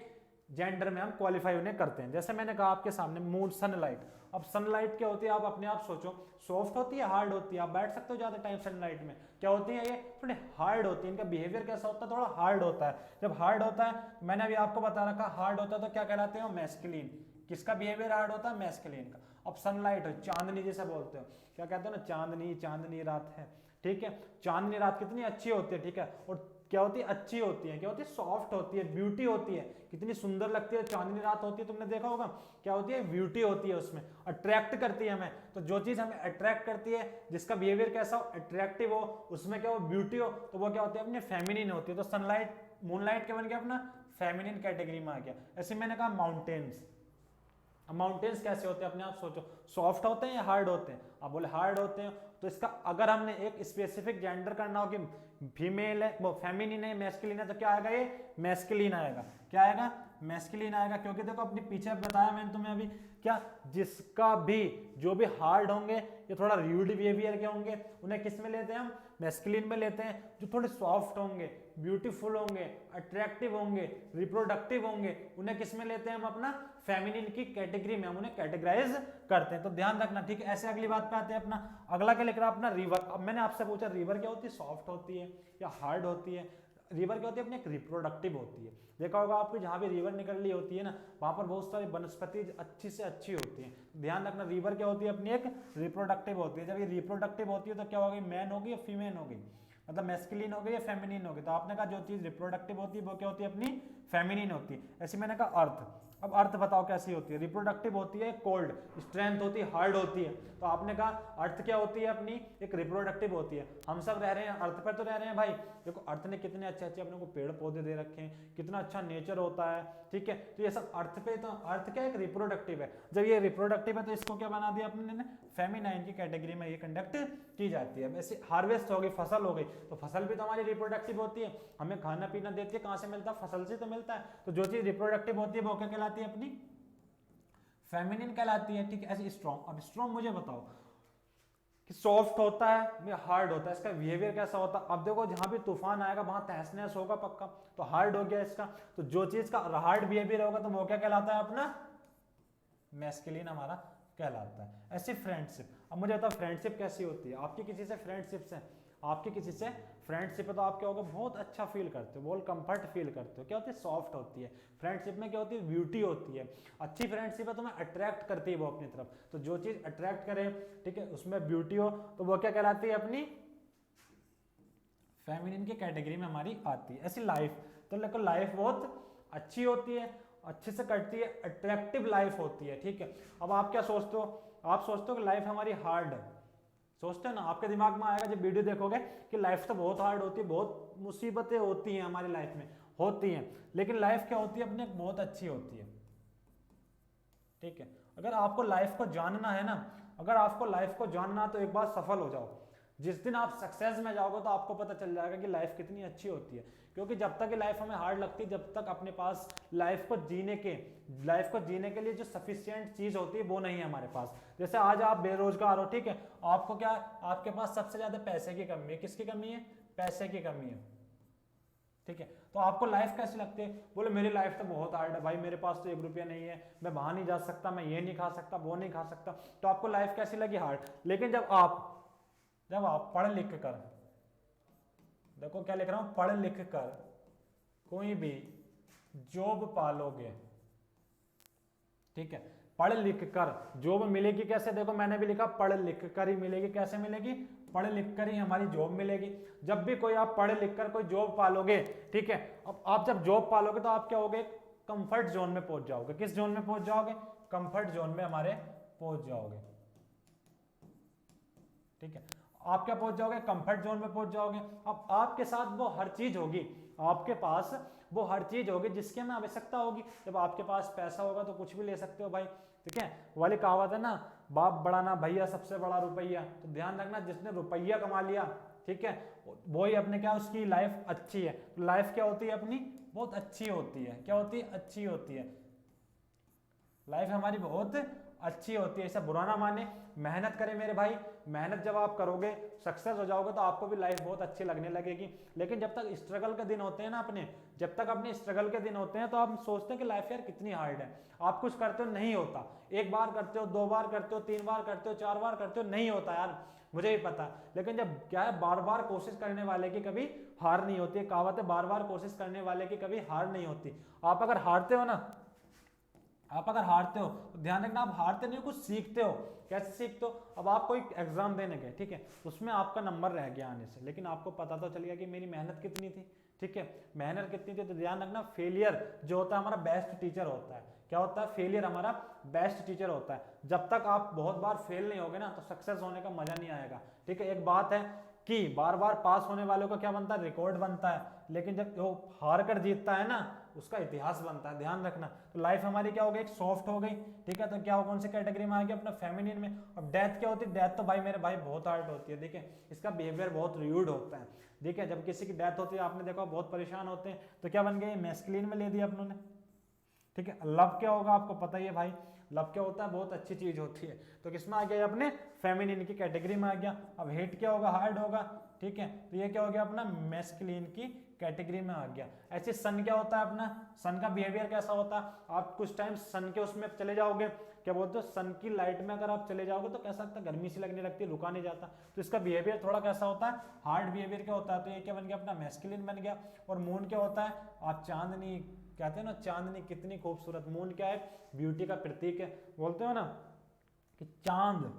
जेंडर में हम क्वालिफाई उन्हें करते हैं। जैसे मैंने कहा आपके सामने मून, सनलाइट। अब सनलाइट क्या होती है, आप अपने आप सोचो, सॉफ्ट होती है, हार्ड होती है? आप बैठ सकते हो ज्यादा टाइम सनलाइट में, क्या होती है ये थोड़ी हार्ड होती है, इनका बिहेवियर कैसा होता है, थोड़ा हार्ड होता है। जब हार्ड होता है, मैंने अभी आपको बता रखा, हार्ड होता है तो क्या कहलाते हैं, मैस्कुलिन। किसका बिहेवियर हार्ड होता है, मैस्कुलिन का। अब सनलाइट हो, चांदनी जिसे बोलते हो, क्या कहते हो ना, चांदनी, चांदनी रात है, ठीक है, चांदनी रात कितनी अच्छी होती है, ठीक है, और क्या होती है, अच्छी होती है, क्या होती है, सॉफ्ट होती है, ब्यूटी होती है, कितनी सुंदर लगती है, चांदनी रात होती है, तुमने देखा होगा, क्या होती है, ब्यूटी होती है, उसमें अट्रैक्ट करती है हमें। तो जो चीज हमें अट्रैक्ट करती है, जिसका बिहेवियर कैसा हो, अट्रैक्टिव हो, उसमें क्या हो, ब्यूटी हो, तो वो क्या होती है, अपने फेमिनिन होती है। तो सनलाइट, मूनलाइट क्या बन गया, अपना फेमिनिन कैटेगरी में आ गया। ऐसे मैंने कहा माउंटेन्स। अब माउंटेन्स कैसे होते हैं, अपने आप सोचो, सॉफ्ट होते हैं या हार्ड होते हैं? आप बोले हार्ड होते हैं, तो इसका अगर हमने एक स्पेसिफिक जेंडर करना हो कि फीमेल है, वो फेमिनिन है, मैस्कुलिन है, तो क्या आएगा, ये मैस्कुलिन आएगा। क्या आएगा, मैस्कुलिन आएगा। क्योंकि देखो अपनी पीछे बताया मैंने तुम्हें अभी, क्या जिसका भी, जो भी हार्ड होंगे, ये थोड़ा र्यूड बिहेवियर के होंगे, उन्हें किस में लेते हैं हम, मैस्कुलिन में लेते हैं। जो थोड़े सॉफ्ट होंगे, ब्यूटीफुल होंगे, अट्रैक्टिव होंगे, रिप्रोडक्टिव होंगे, उन्हें किस में लेते हैं हम, अपना फेमिनिन की कैटेगरी में हम उन्हें कैटेगराइज करते हैं। तो ध्यान रखना, ठीक है। ऐसे अगली बात पे आते हैं अपना, अगला क्या लिख रहा है अपना, रिवर। अब मैंने आपसे पूछा रिवर क्या होती है, सॉफ्ट होती है या हार्ड होती है? रिवर क्या होती है, अपनी एक रिप्रोडक्टिव होती है। देखा होगा आपको, जहाँ भी रिवर निकल रही होती है ना, वहां पर बहुत सारी वनस्पति अच्छी से अच्छी होती है। ध्यान रखना, रिवर क्या होती है, अपनी एक रिप्रोडक्टिव होती है। जब ये रिप्रोडक्टिव होती है तो क्या होगी, मैन होगी या फीमेल होगी, मतलब मैस्कुलिन होगी या फेमिनिन होगी? तो आपने कहा जो चीज रिप्रोडक्टिव होती है वो क्या होती है, अपनी फेमिनिन होती है। ऐसे मैंने कहा अर्थ। अब अर्थ बताओ कैसी होती है, रिप्रोडक्टिव होती है, कोल्ड, स्ट्रेंथ होती है, हार्ड होती है। तो आपने कहा अर्थ क्या होती है, अपनी एक रिप्रोडक्टिव होती है। हम सब रह रहे हैं अर्थ पर तो रह रहे हैं भाई। देखो अर्थ ने कितने अच्छे अच्छे अपने को पेड़ पौधे दे रखे हैं, कितना अच्छा नेचर होता है, ठीक है। तो ये सब अर्थ पे, तो अर्थ क्या एक रिप्रोडक्टिव है। जब ये रिप्रोडक्टिव है तो इसको क्या बना दिया अपने ने, फेमिनाइन की कैटेगरी में ये कंडक्ट की जाती है। वैसे हार्वेस्ट हो गई, फसल हो गई, तो फसल भी तो हमारी रिप्रोडक्टिव होती है, हमें खाना पीना देती है, कहाँ से मिलता है, फसल से तो मिलता है। तो जो चीज रिप्रोडक्टिव होती है वो क्या कहलाती है, अपनी फेमिनिन कहलाती है, ठीक है। ऐसे स्ट्रॉन्ग। अब स्ट्रॉन्ग मुझे बताओ कि सॉफ्ट होता है या हार्ड होता है, इसका बिहेवियर कैसा होता है? अब देखो जहां भी तूफान आएगा वहां तहस नहस होगा पक्का, तो हार्ड हो गया इसका। तो जो चीज का हार्ड बिहेवियर होगा तो वो क्या कहलाता है, अपना मैस्कुलिन हमारा कहलाता है। ऐसी फ्रेंडशिप। अब मुझे बताओ फ्रेंडशिप कैसी होती है? आपकी किसी से फ्रेंडशिप से, आपकी किसी से फ्रेंडशिप है तो आप क्या होगा, बहुत अच्छा फील करते हो, बहुत कंफर्ट फील करते हो। क्या होती है, सॉफ्ट होती है। फ्रेंडशिप में क्या होती है, ब्यूटी होती है। अच्छी फ्रेंडशिप है तो मैं अट्रैक्ट करती है वो अपनी तरफ। तो जो चीज अट्रैक्ट करे, ठीक है, उसमें ब्यूटी हो, तो वो क्या कहलाती है, अपनी फेमिनिन की कैटेगरी में हमारी आती है। ऐसी लाइफ, तो देखो लाइफ बहुत अच्छी होती है, अच्छे से कटती है, अट्रैक्टिव लाइफ होती है, ठीक है। अब आप क्या सोचते हो, आप सोचते हो कि लाइफ हमारी हार्ड है, सोचते हैं ना, आपके दिमाग में आएगा जब वीडियो देखोगे कि लाइफ तो बहुत हार्ड होती है, बहुत मुसीबतें होती हैं हमारी लाइफ में, होती हैं। लेकिन लाइफ क्या होती है, अपने बहुत अच्छी होती है, ठीक है। अगर आपको लाइफ को जानना है ना, अगर आपको लाइफ को जानना तो एक बार सफल हो जाओ। जिस दिन आप सक्सेस में जाओगे तो आपको पता चल जाएगा कि लाइफ कितनी अच्छी होती है। क्योंकि जब तक ये लाइफ हमें हार्ड लगती है, जब तक अपने पास लाइफ को जीने के लिए जो सफिशिएंट चीज होती है वो नहीं है हमारे पास। जैसे आज आप बेरोजगार हो, ठीक है, आपको क्या, आपके पास सबसे ज्यादा पैसे की कमी है। किसकी कमी है, पैसे की कमी है, ठीक है। तो आपको लाइफ कैसी लगती है, बोले मेरी लाइफ तो बहुत हार्ड है भाई, मेरे पास तो 1 रुपया नहीं है, मैं वहां नहीं जा सकता, मैं ये नहीं खा सकता, वो नहीं खा सकता। तो आपको लाइफ कैसी लगी, हार्ड। लेकिन जब आप पढ़ लिख कर, देखो क्या लिख रहा हूं, पढ़ लिख कर कोई भी जॉब पालोगे, ठीक है, पढ़ लिख कर जॉब मिलेगी कैसे, देखो मैंने भी लिखा पढ़ लिख कर ही मिलेगी। कैसे मिलेगी, पढ़ लिख कर ही हमारी जॉब मिलेगी। जब भी कोई आप पढ़ लिख कर कोई जॉब पालोगे, ठीक है, अब आप जब जॉब पालोगे तो आप क्या होगे, कंफर्ट जोन में पहुंच जाओगे। किस जोन में पहुंच जाओगे, कंफर्ट जोन में हमारे पहुंच जाओगे, ठीक है। आप क्या पहुंच जाओगे, कंफर्ट जोन में पहुंच जाओगे। अब आपके साथ वो हर चीज होगी, आपके पास वो हर चीज होगी जिसकी हमें आवश्यकता होगी। जब आपके पास पैसा होगा तो कुछ भी ले सकते हो भाई, ठीक है। वाली कहावत है ना, बाप बड़ा ना भैया सबसे बड़ा रुपया। तो ध्यान रखना, जिसने रुपया कमा लिया, ठीक है, वो ही अपने क्या, उसकी लाइफ अच्छी है। तो लाइफ क्या होती है अपनी, बहुत अच्छी होती है। क्या होती है, अच्छी होती है। लाइफ हमारी बहुत अच्छी होती है, ऐसा बुरा ना माने। मेहनत करें मेरे भाई, मेहनत जब आप करोगे, सक्सेस हो जाओगे, तो आपको भी लाइफ बहुत अच्छी लगने लगेगी। लेकिन जब तक स्ट्रगल के दिन होते हैं ना अपने, जब तक अपने स्ट्रगल के दिन होते हैं, तो आप सोचते हैं कि लाइफ यार कितनी हार्ड है। आप कुछ करते हो, नहीं होता। एक बार करते हो, 2 बार करते हो, 3 बार करते हो, 4 बार करते हो, नहीं होता यार, मुझे भी पता। लेकिन जब क्या है, बार बार कोशिश करने वाले की कभी हार नहीं होती है। कहावत है, बार बार कोशिश करने वाले की कभी हार नहीं होती। आप अगर हारते हो ना, आप अगर हारते हो तो ध्यान रखना, आप हारते नहीं हो, कुछ सीखते हो। कैसे सीखते हो, अब आप कोई एग्जाम देने गए, ठीक है, उसमें आपका नंबर रह गया आने से, लेकिन आपको पता तो चल गया कि मेरी मेहनत कितनी थी, ठीक है, मेहनत कितनी थी। तो ध्यान रखना, फेलियर जो होता है हमारा बेस्ट टीचर होता है। क्या होता है, फेलियर हमारा बेस्ट टीचर होता है। जब तक आप बहुत बार फेल नहीं होगे ना, तो सक्सेस होने का मजा नहीं आएगा, ठीक है। एक बात है कि बार बार पास होने वालों का क्या बनता है, रिकॉर्ड बनता है, लेकिन जब वो हार कर जीतता है ना, उसका इतिहास बनता है। ध्यान रखना। तो लाइफ हमारी क्या हो गई, एक सॉफ्ट हो गई, ठीक है। तो क्या हो, कौन सी कैटेगरी में आ गया, अपना फेमिनिन में। अब डेथ क्या होती है, डेथ तो भाई मेरे भाई बहुत हार्ड होती है, देखिए, इसका बिहेवियर बहुत र्यूड होता है। देखिए, जब किसी की डेथ होती है, आपने देखा बहुत परेशान होते हैं, तो क्या बन गए, मैस्कुलिन में ले दिया अपनों ने, ठीक है। लव क्या होगा, आपको पता ही है भाई, लव क्या होता है, बहुत अच्छी चीज होती है। तो किसमें आ गया, अपने फेमिनिन की कैटेगरी में आ गया। अब हेट क्या होगा, हार्ड होगा, ठीक है। तो ये क्या हो गया, अपना मैस्कुलिन की कैटेगरी में आ गया। ऐसे सन क्या होता है अपना, सन का बिहेवियर कैसा होता है, आप कुछ टाइम सन के उसमें चले जाओगे, क्या बोलते हो, सन की लाइट में अगर आप चले जाओगे तो कैसा लगता है, गर्मी सी लगने लगती है, रुका नहीं जाता। तो इसका बिहेवियर थोड़ा कैसा होता है, हार्ड बिहेवियर क्या होता है। तो ये क्या बन गया, अपना मैस्कुलिन बन गया। और मून क्या होता है, आप चांदनी कहते हैं ना, चांदनी कितनी खूबसूरत, मून क्या है, ब्यूटी का प्रतीक है। बोलते हो ना कि चांद,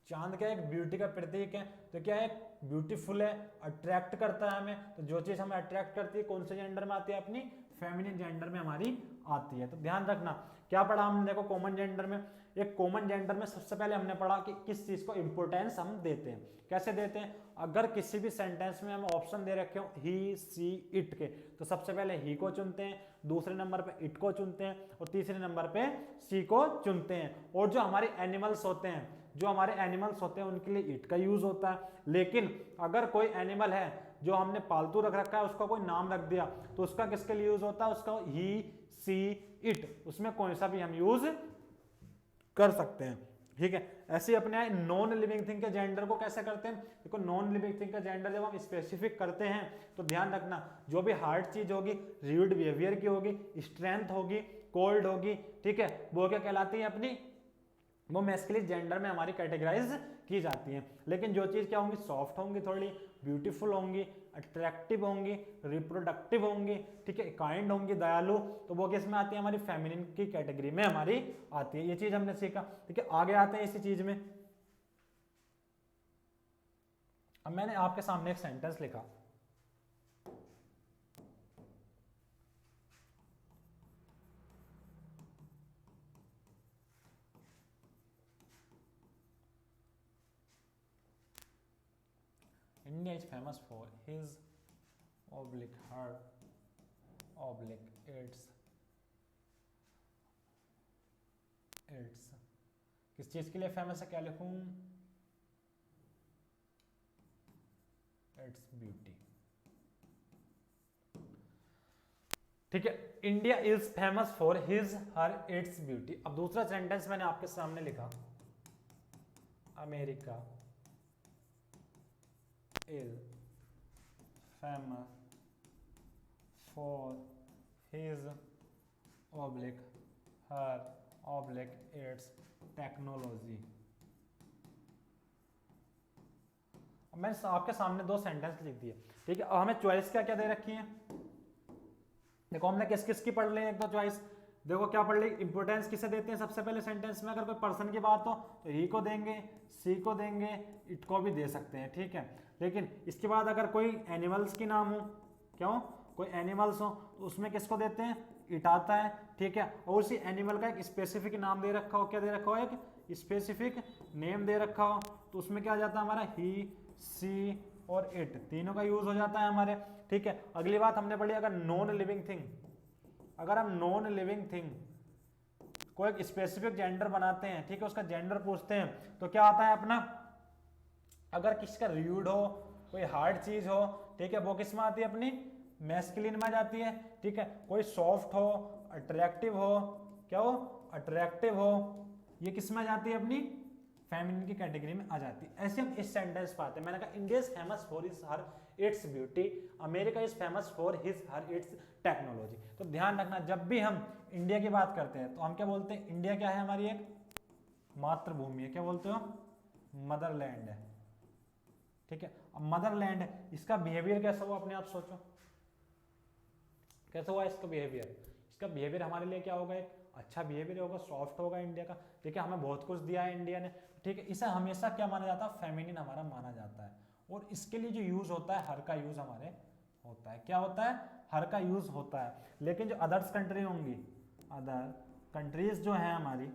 चांद क्या एक ब्यूटी का प्रतीक है। तो क्या है, ब्यूटीफुल है, अट्रैक्ट करता है हमें। तो जो चीज हमें अट्रैक्ट करती है, कौन से जेंडर में आती है, अपनी फेमिनिन जेंडर में हमारी आती है। तो ध्यान रखना, क्या पढ़ा हमने, देखो कॉमन जेंडर में, एक कॉमन जेंडर में सबसे पहले हमने पढ़ा कि किस चीज को इंपोर्टेंस हम देते हैं, कैसे देते हैं। अगर किसी भी सेंटेंस में हम ऑप्शन दे रखे हो ही, सी, इट के, तो सबसे पहले ही को चुनते हैं, दूसरे नंबर पे इट को चुनते हैं, और तीसरे नंबर पे सी को चुनते हैं। और जो हमारे एनिमल्स होते हैं, जो हमारे एनिमल्स होते हैं, उनके लिए इट का यूज होता है। लेकिन अगर कोई एनिमल है जो हमने पालतू रख रखा है, उसका कोई नाम रख दिया, तो उसका किसके लिए यूज होता है, उसका ही, सी, इट, उसमें कोई सा भी हम यूज कर सकते हैं, ठीक है। ऐसे अपने नॉन लिविंग थिंग के जेंडर को कैसे करते हैं, देखो नॉन लिविंग थिंग का जेंडर जब हम स्पेसिफिक करते हैं, तो ध्यान रखना, जो भी हार्ड चीज होगी, र्यूड बिहेवियर की होगी, स्ट्रेंथ होगी, कोल्ड होगी, ठीक है, वो क्या कहलाती है, अपनी वो मैस्कुलिन जेंडर में हमारी कैटेगराइज की जाती हैं। लेकिन जो चीज़ क्या होंगी, सॉफ्ट होंगी, थोड़ी ब्यूटीफुल होंगी, अट्रैक्टिव होंगी, रिप्रोडक्टिव होंगी, ठीक है, काइंड होंगी, दयालु, तो वो किस में आती है, हमारी फेमिनिन की कैटेगरी में हमारी आती है। ये चीज हमने सीखा, ठीक है। आगे आते हैं इसी चीज में। अब मैंने आपके सामने एक सेंटेंस लिखा, India is famous for his oblique her oblique its किस चीज के लिए फेमस है, क्या लिखूं, इट्स ब्यूटी, ठीक है। India is famous for his her its beauty. अब दूसरा सेंटेंस मैंने आपके सामने लिखा, America is famous for his oblique her oblique its technology। अब मैंने आपके सामने दो सेंटेंस लिख दिए, ठीक है। अब हमें चॉइस क्या क्या दे रखी है, देखो हमने किस किस की पढ़ ली, एक दो चॉइस देखो क्या पढ़ ली, इंपोर्टेंस किसे देते हैं, सबसे पहले सेंटेंस में अगर कोई पर्सन की बात हो तो ही को देंगे, सी को देंगे, इट को भी दे सकते हैं, ठीक है। लेकिन इसके बाद अगर कोई एनिमल्स की नाम हो, क्यों, कोई एनिमल्स हो, तो उसमें किसको देते हैं, इट आता है, ठीक है। और उसी एनिमल का एक स्पेसिफिक नाम दे रखा हो, क्या दे रखा हो, एक स्पेसिफिक नेम दे रखा हो, तो उसमें क्या आ जाता है हमारा ही, सी और इट, तीनों का यूज हो जाता है हमारे। ठीक है, अगली बात हमने पढ़ी, अगर नॉन लिविंग थिंग, अगर हम नॉन लिविंग थिंग को एक स्पेसिफिक जेंडर बनाते हैं, ठीक है, उसका जेंडर पूछते हैं, तो क्या आता है अपना, अगर किसी का र्यूड हो, कोई हार्ड चीज हो, ठीक है, वो किस में आती है अपनी मैस्कुलिन में जाती है। ठीक है, कोई सॉफ्ट हो, अट्रैक्टिव हो, क्या हो, अट्रैक्टिव हो, ये किस में जाती है अपनी फेमिनिन की कैटेगरी में आ जाती है। ऐसे हम इस सेंटेंस पाते हैं। मैंने कहा India is famous for his her its beauty, America is famous for his her it's technology. तो ध्यान रखना, जब भी हम इंडिया की बात करते हैं तो हम क्या बोलते हैं, इंडिया क्या है, हमारी एक मातृभूमि है, क्या बोलते हो, मदरलैंड है। ठीक है, अब मदरलैंड है, इसका बिहेवियर कैसा हुआ अपने आप सोचो, कैसा हुआ इसका बिहेवियर, इसका बिहेवियर हमारे लिए क्या होगा, एक अच्छा बिहेवियर होगा, सॉफ्ट होगा इंडिया का। ठीक है, हमें बहुत कुछ दिया है इंडिया ने। ठीक है, इसे हमेशा क्या माना जाता है, फेमिनिन हमारा माना जाता है। और इसके लिए जो यूज होता है, हर का यूज हमारे होता है, क्या होता है, हर का यूज होता है। लेकिन जो अदर्स कंट्री होंगी, अदर कंट्रीज जो है हमारी,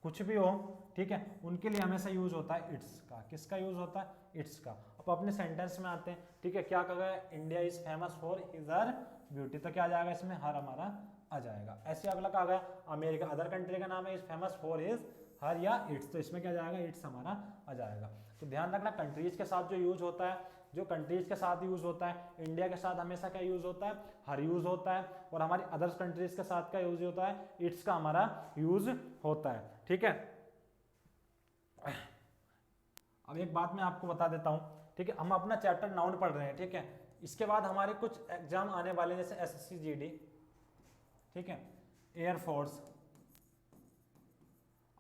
कुछ भी हो, ठीक है, उनके लिए हमेशा यूज होता है इट्स का। किसका यूज होता है, इट्स का। अब अपने सेंटेंस में आते हैं। ठीक है, क्या कहा गया, India is famous for his her beauty, तो क्या आ जाएगा इसमें, हर हमारा आ जाएगा। ऐसे अगला कहा गया, अमेरिका अदर कंट्री का नाम है, is famous for his her या इट्स, तो इसमें क्या जाएगा, इट्स हमारा आ जाएगा। तो ध्यान रखना, कंट्रीज के साथ जो यूज होता है, जो कंट्रीज के साथ यूज होता है, इंडिया के साथ हमेशा क्या यूज होता है, हर यूज होता है। और हमारी अदर्स कंट्रीज के साथ क्या यूज होता है, इट्स का हमारा यूज होता है। ठीक है, अब एक बात मैं आपको बता देता हूं। ठीक है, हम अपना चैप्टर नाउन पढ़ रहे हैं। ठीक है, इसके बाद हमारे कुछ एग्जाम आने वाले, जैसे एसएससी जीडी, ठीक है, एयरफोर्स।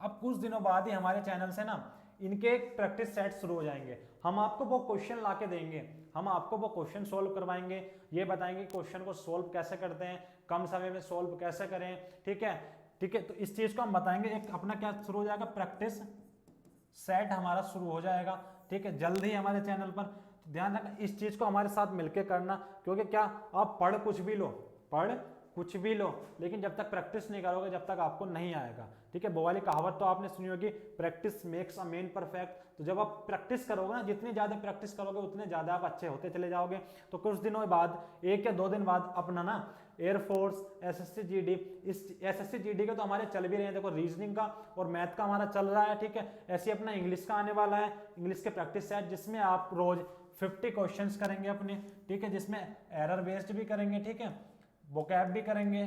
अब कुछ दिनों बाद ही हमारे चैनल से ना इनके प्रैक्टिस सेट शुरू हो जाएंगे। हम आपको वो क्वेश्चन लाके देंगे, हम आपको वो क्वेश्चन सोल्व करवाएंगे, ये बताएंगे क्वेश्चन को सोल्व कैसे करते हैं, कम समय में सोल्व कैसे करें। ठीक है, ठीक है, तो इस चीज को हम बताएंगे। एक अपना क्या शुरू हो जाएगा, प्रैक्टिस सेट हमारा शुरू हो जाएगा। ठीक है, जल्द ही हमारे चैनल पर। तो ध्यान रखना, इस चीज को हमारे साथ मिलकर करना, क्योंकि क्या, आप पढ़ कुछ भी लो, पढ़ कुछ भी लो, लेकिन जब तक प्रैक्टिस नहीं करोगे, जब तक आपको नहीं आएगा। ठीक है, वो वाली कहावत तो आपने सुनी होगी, practice makes a man perfect. तो जब आप प्रैक्टिस करोगे ना, जितनी ज्यादा प्रैक्टिस करोगे उतने ज्यादा आप अच्छे होते चले जाओगे। तो कुछ दिनों बाद, 1 या 2 दिन बाद अपना ना एयरफोर्स, एसएससी जीडी, इस एसएससी जीडी के तो हमारे चल भी रहे हैं, देखो रीजनिंग का और मैथ का हमारा चल रहा है। ठीक है, ऐसे अपना इंग्लिश का आने वाला है, इंग्लिश के प्रैक्टिस सेट, जिसमें आप रोज 50 क्वेश्चंस करेंगे अपने। ठीक है, जिसमें एरर बेस्ड भी करेंगे, ठीक है, वोकैब भी करेंगे,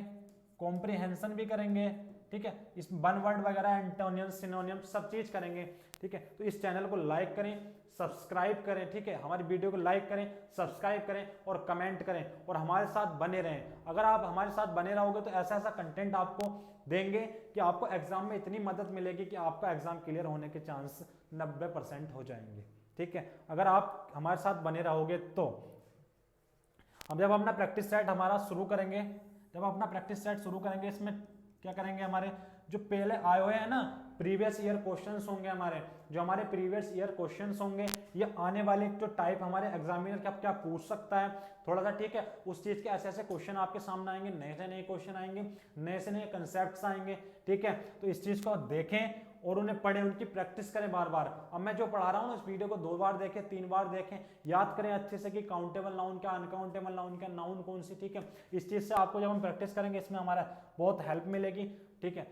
कॉम्प्रिहेंशन भी करेंगे। ठीक है, इस वन वर्ड वगैरह, एंटोनियम्स, सिनोनियम्स, सब चीज करेंगे। ठीक है, तो इस चैनल को लाइक करें, सब्सक्राइब करें। ठीक है, हमारी वीडियो को लाइक करें, सब्सक्राइब करें और कमेंट करें, और हमारे साथ बने रहें। अगर आप हमारे साथ बने रहोगे तो ऐसा ऐसा कंटेंट आपको देंगे कि आपको एग्जाम में इतनी मदद मिलेगी कि आपका एग्जाम क्लियर होने के चांस 90% हो जाएंगे। ठीक है, अगर आप हमारे साथ बने रहोगे तो। अब जब अपना प्रैक्टिस सेट हमारा शुरू करेंगे, जब अपना प्रैक्टिस सेट शुरू करेंगे, इसमें क्या करेंगे, हमारे जो पहले आए हुए हैं ना प्रीवियस ईयर क्वेश्चंस होंगे, हमारे जो हमारे प्रीवियस ईयर क्वेश्चंस होंगे, ये आने वाले जो टाइप हमारे एग्जामिनर क्या क्या पूछ सकता है थोड़ा सा। ठीक है, उस चीज के ऐसे ऐसे क्वेश्चन आपके सामने आएंगे, नए से नए क्वेश्चन आएंगे, नए से नए कंसेप्ट आएंगे। ठीक है, तो इस चीज को देखें और उन्हें पढ़ें, उनकी प्रैक्टिस करें बार बार। अब मैं जो पढ़ा रहा हूँ इस वीडियो को 2 बार देखें, 3 बार देखें, याद करें अच्छे से कि काउंटेबल नाउन क्या, अनकाउंटेबल नाउन क्या, नाउन कौन सी। ठीक है, इस चीज से आपको जब हम प्रैक्टिस करेंगे, इसमें हमारा बहुत हेल्प मिलेगी। ठीक है,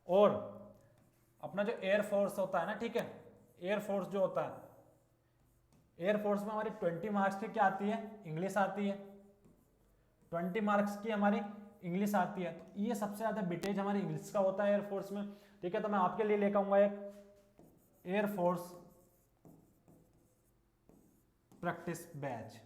और अपना जो एयरफोर्स होता है ना, ठीक है, एयरफोर्स जो होता है, एयरफोर्स में हमारी 20 मार्क्स की क्या आती है, इंग्लिश आती है। 20 मार्क्स की हमारी इंग्लिश आती है, तो ये सबसे ज्यादा बिटेज हमारी इंग्लिश का होता है एयरफोर्स में। ठीक है, तो मैं आपके लिए लेकर आऊंगा एक एयरफोर्स प्रैक्टिस बैच।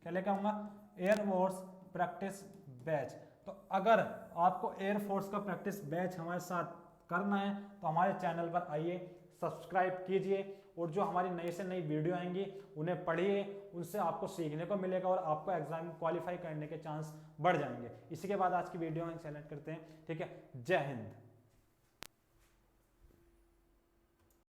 क्या लेकर आऊंगा, एयरफोर्स प्रैक्टिस बैच। तो अगर आपको एयरफोर्स का प्रैक्टिस बैच हमारे साथ करना है तो हमारे चैनल पर आइए, सब्सक्राइब कीजिए, और जो हमारी नई से नई वीडियो आएंगी उन्हें पढ़िए, उनसे आपको सीखने को मिलेगा और आपको एग्जाम क्वालिफाई करने के चांस बढ़ जाएंगे। इसी के बाद आज की वीडियो हम सेलेक्ट करते हैं। ठीक है, जय हिंद।